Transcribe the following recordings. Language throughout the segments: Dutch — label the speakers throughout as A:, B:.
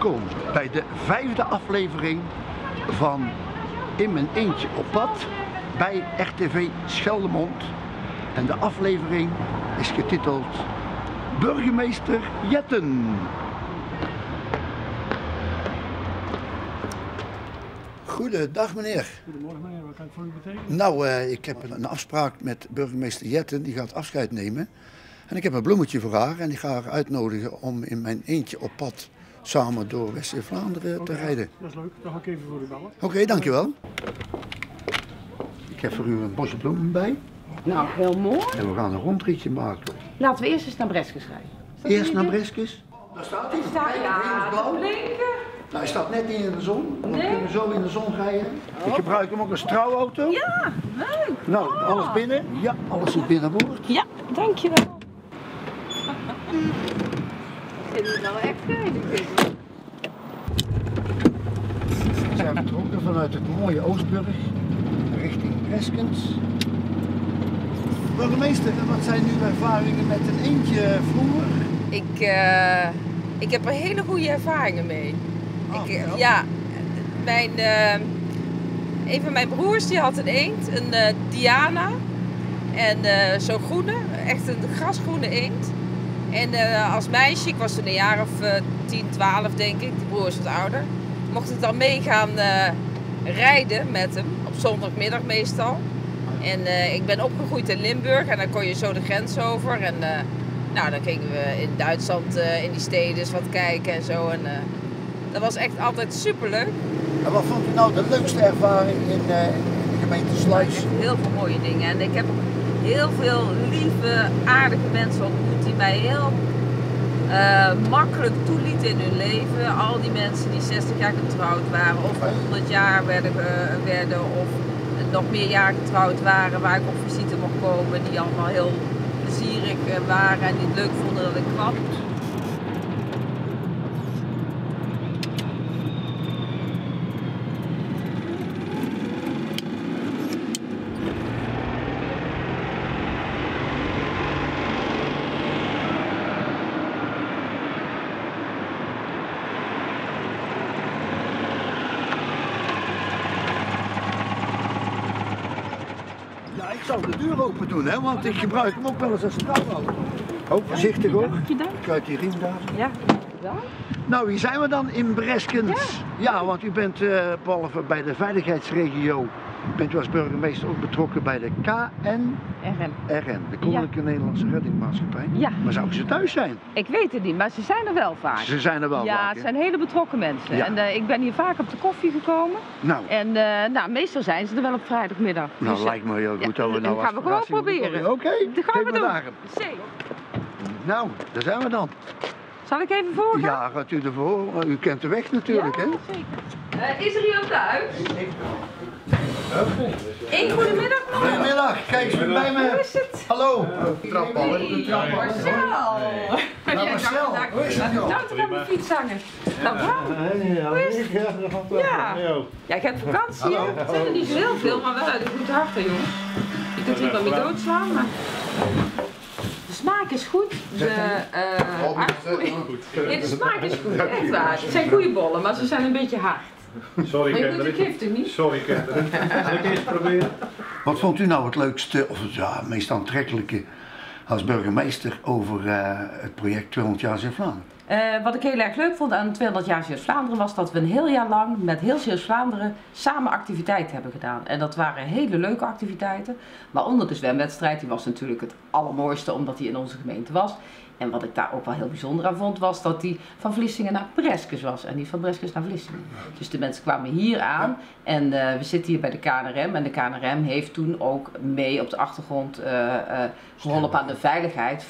A: welkom bij de 5e aflevering van In mijn eentje op pad bij RTV Scheldemond. En de aflevering is getiteld Burgemeester Jetten. Goedendag meneer.
B: Goedemorgen meneer, wat kan ik voor u betekenen?
A: Nou, ik heb een afspraak met burgemeester Jetten, die gaat afscheid nemen. En ik heb een bloemetje voor haar en ik ga haar uitnodigen om in mijn eentje op pad samen door West-Vlaanderen te rijden.
B: Dat is leuk, dan ga ik even voor u bellen.
A: Oké, dankjewel. Ik heb voor u een bosje bloemen bij.
C: Nou, heel mooi.
A: En we gaan een rondritje maken.
C: Laten we eerst eens naar Breskes rijden.
A: Eerst naar Breskes. Daar staat hij.
C: Staat
A: Kijk,
C: ja,
A: hemelsblauw.
C: blinken.
A: Nou, hij staat net niet in de zon. We
C: Nee.
A: kunnen zo in de zon rijden. Ik gebruik hem ook als trouwauto.
C: Ja, leuk.
A: Nou, alles binnen? Ja, alles is binnenboord.
C: Ja, dankjewel. Zit er wel echt in?
A: We zijn vertrokken vanuit het mooie Oostburg richting Breskens. Burgemeester, wat zijn uw ervaringen met een eentje vroeger?
D: Ik heb er hele goede ervaringen mee.
A: Vertel.
D: Een van mijn broers die had een eend, een Diana. En zo'n groene, echt een grasgroene eend. En als meisje, ik was toen een jaar of 10, 12 denk ik, die broer is wat ouder. Mocht ik dan mee gaan rijden met hem, op zondagmiddag meestal. En ik ben opgegroeid in Limburg en dan kon je zo de grens over. En nou, dan gingen we in Duitsland in die steden eens wat kijken en zo. En dat was echt altijd superleuk.
A: En wat vond u nou de leukste ervaring in de gemeente Sluis?
D: Echt heel veel mooie dingen. En ik heb heel veel lieve, aardige mensen ontmoet die mij heel makkelijk toelieten in hun leven. Al die mensen die 60 jaar getrouwd waren of 100 jaar werden of nog meer jaar getrouwd waren, waar ik op visite mocht komen, die allemaal heel plezierig waren en die het leuk vonden dat ik kwam.
A: Ja, ik zou de deur open doen, hè, want ik gebruik hem ook wel eens als trouwauto. Oh, voorzichtig hoor. Ik uit die riem daar.
D: Ja. Ja?
A: Nou, hier zijn we dan in Breskens. Ja, want u bent behalve bij de veiligheidsregio, bent u als burgemeester ook betrokken bij de KNRM, de Koninklijke Nederlandse Reddingmaatschappij.
C: Ja.
A: Maar zou ze thuis zijn?
C: Ik weet het niet, maar ze zijn er wel vaak.
A: Ze zijn er wel
C: Ja,
A: vaak,
C: het
A: hè?
C: zijn hele betrokken mensen.
A: Ja.
C: En ik ben hier vaak op de koffie gekomen.
A: Nou,
C: En nou, meestal zijn ze er wel op vrijdagmiddag.
A: nou
C: Dus,
A: lijkt me heel goed dat we
C: en
A: nou
C: dat gaan we gewoon proberen.
A: Oké,
C: Dat gaan we
A: geef me
C: doen.
A: daar hem.
C: Zeker.
A: Nou, daar zijn we dan.
C: Zal ik even voorgaan?
A: Ja, gaat u ervoor? U kent de weg natuurlijk, hè?
C: Zeker. Is er iemand thuis? Een goedemiddag nog.
A: Goedemiddag, kijk eens bij me.
C: Hoe is het?
A: Hallo.
C: Hey, Marcel.
A: Nou, Marcel, hoe is het, joh?
C: Nou, toen heb ik fiets hangen. Nou, hoe is het? Ja. Ja, ik heb vakantie, hè? Het zijn er niet zo heel veel, maar wel uit een goed hart, hè, jongen. Je kunt hier wel mee doodslaan, maar... De smaak is goed. Nee, de smaak is goed, echt waar. Het zijn goede bollen, maar ze zijn een beetje hard.
B: Sorry,
C: Maar je moet de giftig niet?
B: Sorry, Kendrick. Zal ik eens proberen?
A: Wat vond u nou het leukste, of het ja, meest aantrekkelijke als burgemeester over het project 200 jaar Zeeuws-Vlaanderen?
C: Wat ik heel erg leuk vond aan 200 jaar Zeeuws-Vlaanderen was dat we een heel jaar lang met heel Zeeuws-Vlaanderen samen activiteiten hebben gedaan. En dat waren hele leuke activiteiten. Waaronder de zwemwedstrijd, die was natuurlijk het allermooiste omdat die in onze gemeente was. En wat ik daar ook wel heel bijzonder aan vond, was dat die van Vlissingen naar Breskes was en niet van Breskes naar Vlissingen. Dus de mensen kwamen hier aan en we zitten hier bij de KNRM en de KNRM heeft toen ook mee op de achtergrond geholpen aan de veiligheid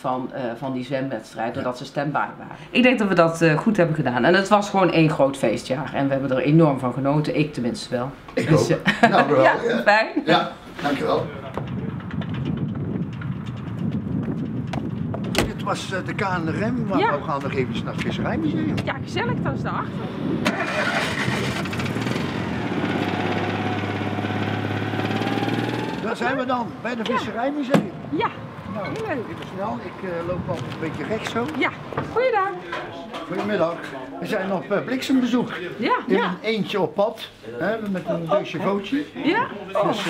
C: van die zwemwedstrijd, doordat ze stand-by waren. Ik denk dat we dat goed hebben gedaan en het was gewoon één groot feestjaar en we hebben er enorm van genoten, ik tenminste wel.
A: Ik
C: Dus,
A: ook. Nou, wel.
C: ja, fijn.
A: Ja, dankjewel. Dit was de KNRM, maar
C: Ja.
A: we gaan nog even naar het Visserijmuseum.
C: Ja, gezellig, dat is daarachter.
A: Daar zijn we dan, bij het Visserijmuseum.
C: Ja,
A: Nou, even snel. Ik loop altijd een beetje rechts zo.
C: Ja, goeiedag.
A: Goedemiddag. We zijn op bliksembezoek.
C: Ja,
A: In
C: ja.
A: een eentje op pad. Hè, met een chauffeurtje.
C: Ja?
A: Dus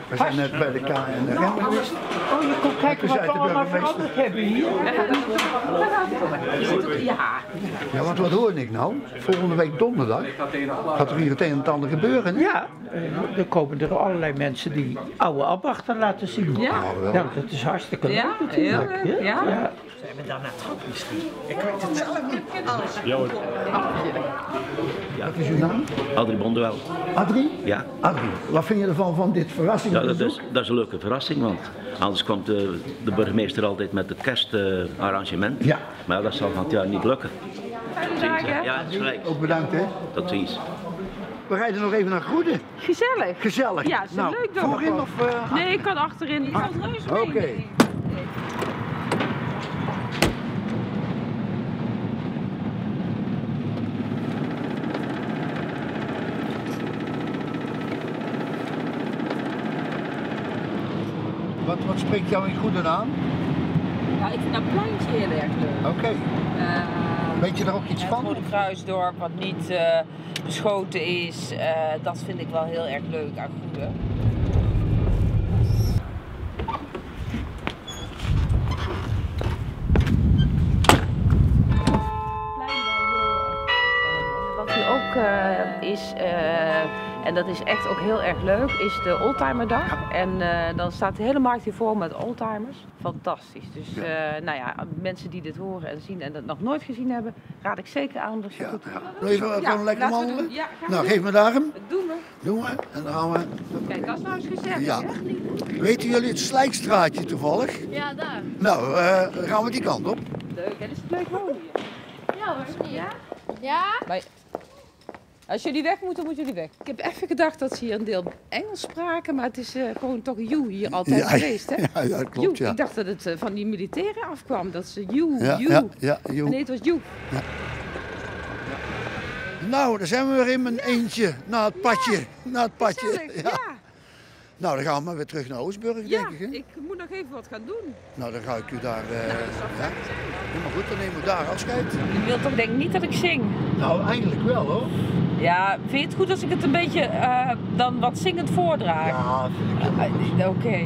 A: we zijn net bij de KNRM geweest.
E: Oh, je komt kijken wat we allemaal veranderd hebben hier.
C: Ja.
A: Ja, want wat hoorde ik nou? Volgende week donderdag gaat er hier het een en het ander gebeuren. Hè?
E: Ja, er komen er allerlei mensen die oude ambachten laten zien.
C: Ja.
E: Nou, dat is hartstikke leuk
C: Ja,
E: natuurlijk.
C: heel leuk, ja.
E: Zijn we dan naar het gat misschien? Ik weet het zelf niet.
A: Wat is uw naam?
F: Adrie Bondewel.
A: Adrie?
F: Ja,
A: Adrie, wat vind je ervan van dit
F: ja
A: verrassingsbezoek?
F: dat is een leuke verrassing, want anders komt de burgemeester altijd met het kerstarrangement.
A: Ja.
F: Maar dat zal van het jaar niet lukken.
C: Fijne dagen.
F: Ja, dat is gelijk.
A: Ook bedankt hè.
F: Tot ziens.
A: We rijden nog even naar Goede.
C: Gezellig.
A: Gezellig.
C: Ja, het is een
A: Nou,
C: leuk dorp.
A: voorin of...
C: Nee, ik kan achterin. Ik kan reuze mee.
A: Oké. Wat spreekt jou in Goede aan?
C: Ja, ik vind dat pleintje heel erg leuk.
A: Oké. Weet je daar ook iets
D: Het
A: van?
D: Rode Kruisdorp, wat niet beschoten is, dat vind ik wel heel erg leuk aan Goede. Wat hier ook is, en dat is echt ook heel erg leuk, is de Oldtimerdag. En dan staat de hele markt hier vol met oldtimers. Fantastisch. Dus nou ja, mensen die dit horen en zien en dat nog nooit gezien hebben, raad ik zeker aan. Dus
A: Ja,
D: goed.
A: ja. Even gewoon lekker
D: laten we
A: wandelen?
D: doen. Ja, gaan
A: Nou,
D: we
A: geef me daar hem.
D: doen. Doen we.
A: Doen we. En dan gaan we...
D: Kijk, dat is nou eens gezellig.
A: Ja.
D: Hè?
A: Weten jullie het Slijkstraatje toevallig?
G: Ja, daar.
A: Nou, dan gaan we die kant op.
D: Leuk, hè? Is het leuk wonen hier?
G: Ja hoor. Ja? Ja?
D: Maar als jullie weg moeten, moeten jullie weg. Ik heb even gedacht dat ze hier een deel Engels spraken, maar het is gewoon toch you hier altijd geweest, hè?
A: Ja, ja, klopt,
D: You.
A: ja.
D: Ik dacht dat het van die militairen afkwam, dat ze you,
A: Ja,
D: you.
A: ja, ja, joh.
D: Nee, het was you.
A: Nou, dan zijn we weer in mijn eentje naar het padje. Naar het padje.
D: Gezellig, ja.
A: Nou, dan gaan we maar weer terug naar Oostburg,
D: Ja,
A: denk ik. Hè?
D: ik moet nog even wat gaan doen.
A: Nou, dan ga ik u daar... ja. Ja, maar goed, dan nemen we daar afscheid.
D: Je wilt toch denk ik niet dat ik zing?
A: Nou, eigenlijk wel hoor.
D: Ja, vind je het goed als ik het een beetje dan wat zingend voordraag?
A: Ja, vind ik wel.
D: Oké.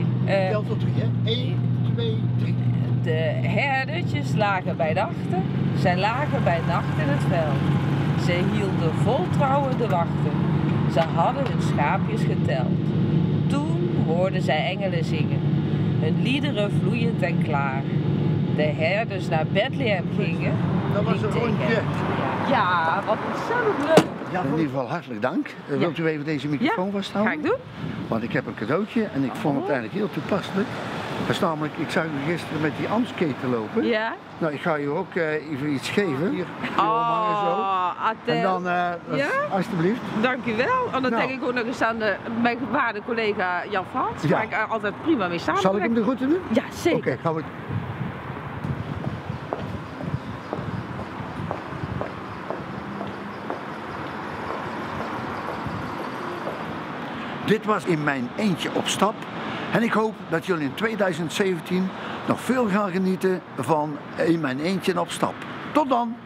A: Tel tot 3, hè? 1, 2, 3.
D: De herdertjes lagen bij de achten, zij lagen bij nacht in het veld. Ze hielden vol trouwen de wachten, ze hadden hun schaapjes geteld. Toen hoorden zij engelen zingen, hun liederen vloeiend en klaar. De herders naar Bethlehem gingen.
A: Dat was een
D: liet tegen-
A: rondje.
D: Ja, wat ontzettend leuk.
A: Ja, in ieder geval hartelijk dank. Wilt u even deze microfoon vasthouden?
D: Ga ik doen.
A: Want ik heb een cadeautje en ik vond het eigenlijk heel toepasselijk. Dat is namelijk, ik zag u gisteren met die Amsketen lopen.
D: Ja.
A: Nou, ik ga u ook even iets geven. Hier, omhangen zo.
D: Adel.
A: En dan,
D: Ja?
A: alsjeblieft.
D: Dank u wel. En dan
A: Nou.
D: denk ik ook nog eens aan mijn waarde collega Jan Frans,
A: Ja.
D: waar ik altijd prima mee samenwerk.
A: Zal ik hem de groeten doen?
D: Ja, zeker.
A: Oké, gaan we. Dit was in mijn eentje op stap. En ik hoop dat jullie in 2017 nog veel gaan genieten van in mijn eentje op stap. Tot dan!